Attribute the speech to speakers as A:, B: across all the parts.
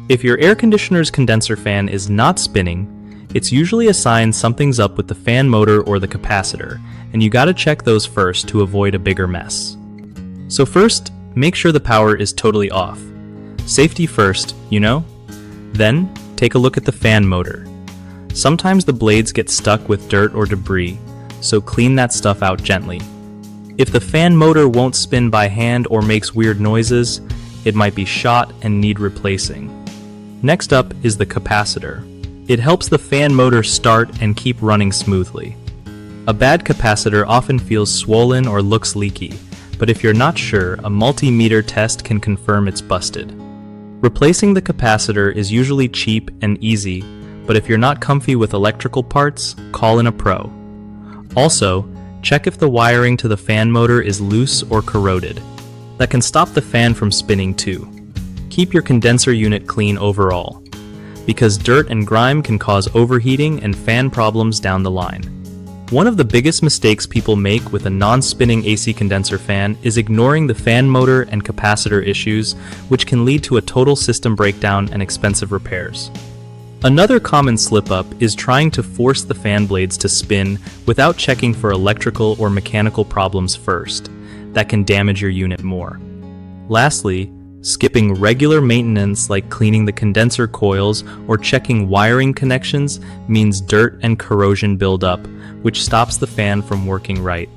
A: If your air conditioner's condenser fan is not spinning, it's usually a sign something's up with the fan motor or the capacitor, and you gotta check those first to avoid a bigger mess. So first, make sure the power is totally off. Safety first, you know? Then, take a look at the fan motor. Sometimes the blades get stuck with dirt or debris, so clean that stuff out gently. If the fan motor won't spin by hand or makes weird noises, it might be shot and need replacing. Next up is the capacitor. It helps the fan motor start and keep running smoothly. A bad capacitor often feels swollen or looks leaky, but if you're not sure, a multimeter test can confirm it's busted. Replacing the capacitor is usually cheap and easy, but if you're not comfy with electrical parts, call in a pro. Also, check if the wiring to the fan motor is loose or corroded. That can stop the fan from spinning too. Keep your condenser unit clean overall, because dirt and grime can cause overheating and fan problems down the line. One of the biggest mistakes people make with a non-spinning AC condenser fan is ignoring the fan motor and capacitor issues, which can lead to a total system breakdown and expensive repairs. Another common slip-up is trying to force the fan blades to spin without checking for electrical or mechanical problems first. That can damage your unit more. Lastly, skipping regular maintenance like cleaning the condenser coils or checking wiring connections means dirt and corrosion build up, which stops the fan from working right.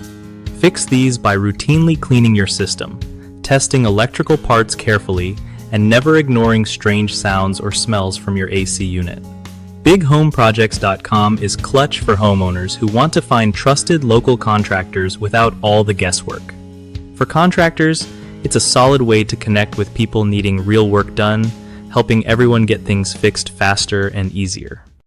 A: Fix these by routinely cleaning your system, testing electrical parts carefully, and never ignoring strange sounds or smells from your AC unit. BigHomeProjects.com is clutch for homeowners who want to find trusted local contractors without all the guesswork. For contractors, it's a solid way to connect with people needing real work done, helping everyone get things fixed faster and easier.